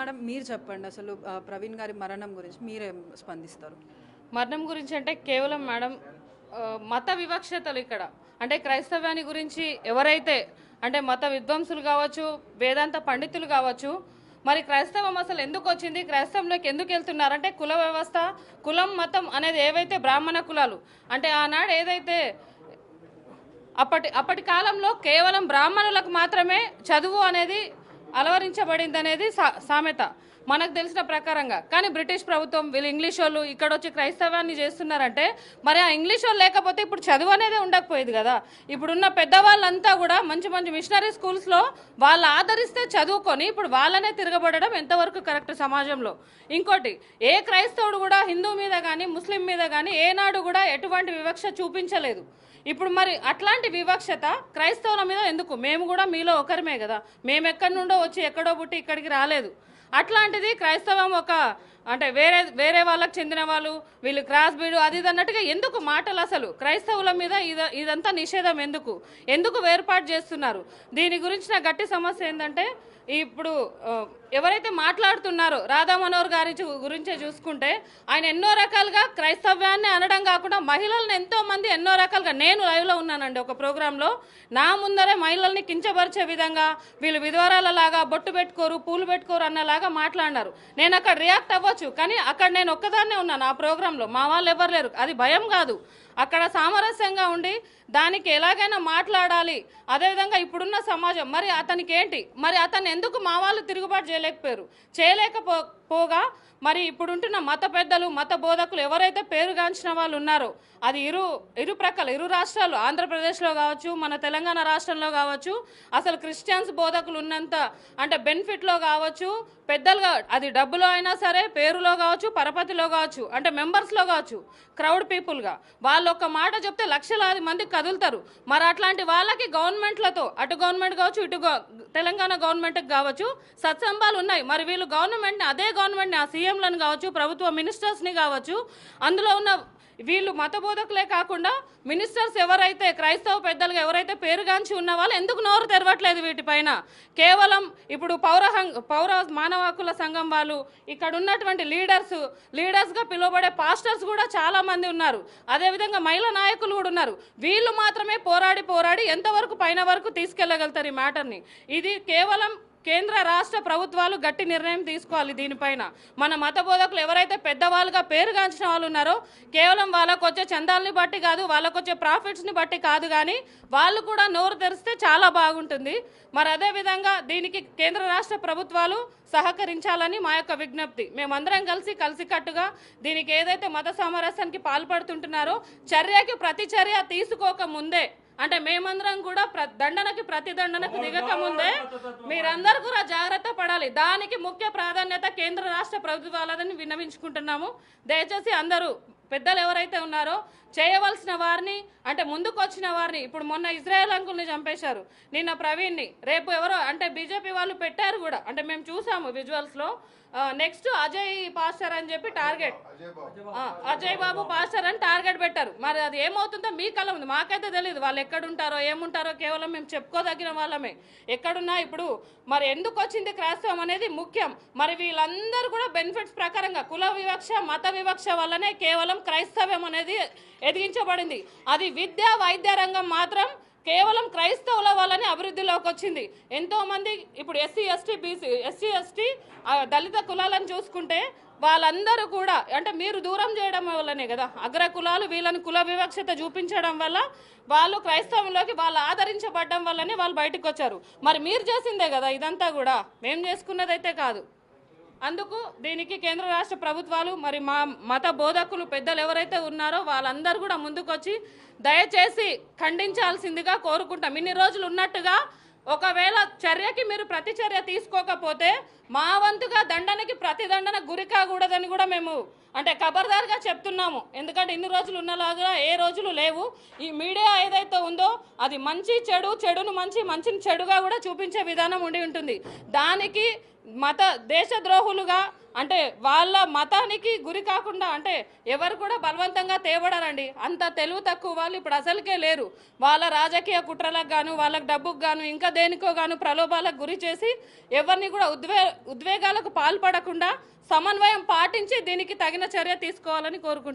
Madam మీరు చెప్పండి అసలు ప్రవీణ్ గారి మరణం గురించి మీరేం స్పందిస్తారు? మరణం గురించి అంటే కేవలం మేడం మత వివక్షతలు ఇక్కడ అంటే క్రైస్తవ్యాన్ని గురించి ఎవరైతే అంటే మత విద్వాంసులు కావచ్చు, వేదాంత పండితులు కావచ్చు, మరి క్రైస్తవం అసలు ఎందుకు వచ్చింది, క్రైస్తవంలోకి ఎందుకు వెళ్తున్నారంటే కుల వ్యవస్థ, కులం, మతం అనేది ఏవైతే బ్రాహ్మణ కులాలు అంటే ఆనాడు ఏదైతే అప్పటి కాలంలో కేవలం బ్రాహ్మణులకు మాత్రమే చదువు అనేది అలవరించబడింది అనేది సామెత మనకు తెలిసిన ప్రకారంగా. కానీ బ్రిటిష్ ప్రభుత్వం వీళ్ళు ఇంగ్లీష్ వాళ్ళు ఇక్కడ వచ్చి క్రైస్తవాన్ని చేస్తున్నారంటే మరి ఆ ఇంగ్లీష్ వాళ్ళు లేకపోతే ఇప్పుడు చదువు అనేది ఉండకపోయేది కదా. ఇప్పుడున్న పెద్దవాళ్ళంతా కూడా మంచి మంచి మిషనరీ స్కూల్స్లో వాళ్ళు ఆదరిస్తే చదువుకొని ఇప్పుడు వాళ్ళనే తిరగబడడం ఎంతవరకు కరెక్ట్ సమాజంలో. ఇంకోటి, ఏ క్రైస్తవుడు కూడా హిందూ మీద కానీ ముస్లిం మీద కానీ ఏనాడు కూడా ఎటువంటి వివక్ష చూపించలేదు. ఇప్పుడు మరి అట్లాంటి వివక్షత క్రైస్తవుల మీద ఎందుకు? మేము కూడా మీలో ఒకరిమే కదా, మేము ఎక్కడి నుండో వచ్చి ఎక్కడో పుట్టి ఇక్కడికి రాలేదు. అట్లాంటిది క్రైస్తవం ఒక అంటే వేరే వాళ్ళకి చెందిన వాళ్ళు, వీళ్ళు క్రాస్ బీడు అది ఇది అన్నట్టుగా ఎందుకు మాటలు? అసలు క్రైస్తవుల మీద ఇదంతా నిషేధం ఎందుకు వేర్పాటు చేస్తున్నారు? దీని గురించిన గట్టి సమస్య ఏంటంటే ఇప్పుడు ఎవరైతే మాట్లాడుతున్నారో రాధా మనోహర్ గారి గురించే చూసుకుంటే ఆయన ఎన్నో రకాలుగా క్రైస్తవ్యాన్ని అనడం కాకుండా మహిళలను ఎంతో మంది ఎన్నో రకాలుగా, నేను లైవ్లో ఉన్నానండి ఒక ప్రోగ్రాంలో, నా ముందరే మహిళల్ని కించపరిచే విధంగా వీళ్ళు విధవరాలలాగా బొట్టు పెట్టుకోరు, పూలు పెట్టుకోరు అన్నలాగా మాట్లాడినారు. నేను అక్కడ రియాక్ట్ అవ్వచ్చు, కానీ అక్కడ నేను ఒక్కదాన్నే ఉన్నాను ఆ ప్రోగ్రాంలో, మా వాళ్ళు ఎవరు లేరు. అది భయం కాదు, అక్కడ సామరస్యంగా ఉండి దానికి ఎలాగైనా మాట్లాడాలి. అదేవిధంగా ఇప్పుడున్న సమాజం మరి అతనికి ఏంటి, మరి అతను ఎందుకు మా వాళ్ళు తిరుగుబాటు చేయలేకపోగా మరి ఇప్పుడుంటున్న మత పెద్దలు, మత బోధకులు ఎవరైతే పేరుగాంచిన వాళ్ళు ఉన్నారో అది ఇరు రాష్ట్రాలు, ఆంధ్రప్రదేశ్లో కావచ్చు, మన తెలంగాణ రాష్ట్రంలో కావచ్చు, అసలు క్రిస్టియన్స్ బోధకులు ఉన్నంత అంటే బెనిఫిట్లో కావచ్చు, పెద్దలుగా అది డబ్బులో అయినా సరే, పేరులో కావచ్చు, పరపతిలో కావచ్చు, అంటే మెంబర్స్లో కావచ్చు, క్రౌడ్ పీపుల్గా వాళ్ళు ఒక్క మాట చెప్తే లక్షలాది మంది కదులుతారు. మరి అట్లాంటి వాళ్ళకి గవర్నమెంట్లతో, అటు గవర్నమెంట్ కావచ్చు, ఇటు తెలంగాణ గవర్నమెంట్కి కావచ్చు సత్సంబాలు ఉన్నాయి. మరి వీళ్ళు గవర్నమెంట్ని, అదే గవర్నమెంట్ని, ఆ సీఎంలను కావచ్చు, ప్రభుత్వ మినిస్టర్స్ని కావచ్చు, అందులో ఉన్న వీళ్ళు మత బోధకులే కాకుండా మినిస్టర్స్ ఎవరైతే క్రైస్తవ పెద్దలుగా ఎవరైతే పేరుగాంచి ఉన్న వాళ్ళు ఎందుకు నోరు తెరవట్లేదు వీటిపైన? కేవలం ఇప్పుడు పౌర మానవ హక్కుల సంఘం వాళ్ళు, ఇక్కడ ఉన్నటువంటి లీడర్స్గా పిలువబడే పాస్టర్స్ కూడా చాలా మంది ఉన్నారు, అదేవిధంగా మహిళా నాయకులు కూడా ఉన్నారు. వీళ్ళు మాత్రమే పోరాడి ఎంతవరకు పైన వరకు తీసుకెళ్లగలుగుతారు ఈ మ్యాటర్ని? ఇది కేవలం కేంద్ర రాష్ట్ర ప్రభుత్వాలు గట్టి నిర్ణయం తీసుకోవాలి దీనిపైన. మన మత బోధకులు ఎవరైతే పెద్దవాళ్ళుగా పేరుగాంచిన వాళ్ళు ఉన్నారో కేవలం వాళ్ళకు వచ్చే చందాలని బట్టి కాదు, వాళ్ళకు వచ్చే ప్రాఫిట్స్ని బట్టి కాదు, కానీ వాళ్ళు కూడా నోరు తెరిస్తే చాలా బాగుంటుంది. మరి అదేవిధంగా దీనికి కేంద్ర రాష్ట్ర ప్రభుత్వాలు సహకరించాలని మా యొక్క విజ్ఞప్తి. మేమందరం కలిసికట్టుగా దీనికి ఏదైతే మత సామరస్యానికి పాల్పడుతుంటున్నారో చర్యకి ప్రతి చర్య తీసుకోక ముందే, అంటే మేమందరం కూడా ప్రతిదండనకు దిగక ముందే మీరందరూ కూడా జాగ్రత్త పడాలి. దానికి ముఖ్య ప్రాధాన్యత కేంద్ర రాష్ట్ర ప్రభుత్వాలని విన్నవించుకుంటున్నాము. దయచేసి అందరూ పెద్దలు ఎవరైతే ఉన్నారో చేయవలసిన వారిని, అంటే ముందుకు వచ్చిన వారిని, ఇప్పుడు మొన్న ఇజ్రాయెల్ అంకుల్ని చంపేశారు, నిన్న ప్రవీణ్ని, రేపు ఎవరో అంటే బీజేపీ వాళ్ళు పెట్టారు కూడా, అంటే మేము చూసాము విజువల్స్లో. నెక్స్ట్ అజయ్ పాస్టర్ అని చెప్పి టార్గెట్, అజయ్ బాబు పాస్టర్ అని టార్గెట్ పెట్టారు. మరి అది ఏమవుతుందో మీ కళ ఉంది, మాకైతే తెలియదు వాళ్ళు ఎక్కడుంటారో ఏముంటారో, కేవలం మేము చెప్పుకోదగిన వాళ్ళమే. ఎక్కడున్నా ఇప్పుడు మరి ఎందుకు వచ్చింది క్రైస్తవం అనేది ముఖ్యం. మరి వీళ్ళందరూ కూడా బెనిఫిట్స్ ప్రకారంగా కుల వివక్ష, మత వివక్ష వల్లనే కేవలం క్రైస్తవం అనేది ఎదిగించబడింది. అది విద్య, వైద్య రంగం మాత్రం కేవలం క్రైస్తవుల వల్లనే అభివృద్ధిలోకి వచ్చింది. ఎంతోమంది ఇప్పుడు ఎస్సీ ఎస్టీ దళిత కులాలను చూసుకుంటే వాళ్ళందరూ కూడా అంటే మీరు దూరం చేయడం వల్లనే కదా, అగ్ర కులాలు వీళ్ళని కుల వివక్షత చూపించడం వల్ల వాళ్ళు క్రైస్తవంలోకి వాళ్ళు ఆదరించబడడం వల్లనే వాళ్ళు బయటకు వచ్చారు. మరి మీరు చేసిందే కదా ఇదంతా కూడా, మేము చేసుకున్నదైతే కాదు. అందుకు దీనికి కేంద్ర రాష్ట్ర ప్రభుత్వాలు మరి మా మత బోధకులు పెద్దలు ఎవరైతే ఉన్నారో వాళ్ళందరూ కూడా ముందుకొచ్చి దయచేసి ఖండించాల్సిందిగా కోరుకుంటాం. ఇన్ని రోజులు ఉన్నట్టుగా ఒకవేళ చర్యకి మీరు ప్రతి చర్య తీసుకోకపోతే మా వంతుగా దండనకి ప్రతిదండన గురి కాకూడదని కూడా మేము అంటే ఖబర్దార్గా చెప్తున్నాము. ఎందుకంటే ఇన్ని రోజులు ఉన్నలాగా ఏ రోజులు లేవు. ఈ మీడియా ఏదైతే ఉందో అది మంచి చెడు, చెడును మంచి, మంచిని చెడుగా కూడా చూపించే విధానం ఉండి ఉంటుంది. దానికి దేశద్రోహులుగా అంటే వాళ్ళ మతానికి గురి కాకుండా అంటే ఎవరు కూడా బలవంతంగా తేవడారండి. అంత తెలివి తక్కువ వాళ్ళు ఇప్పుడు అసలుకే లేరు. వాళ్ళ రాజకీయ కుట్రలకు గాను, వాళ్ళకి డబ్బుకు గాను, ఇంకా దేనికో గాను ప్రలోభాలకు గురి చేసి ఎవరిని కూడా ఉద్వేగాలకు పాల్పడకుండా సమన్వయం పాటించి దీనికి తగిన చర్య తీసుకోవాలని కోరుకుంటున్నాను.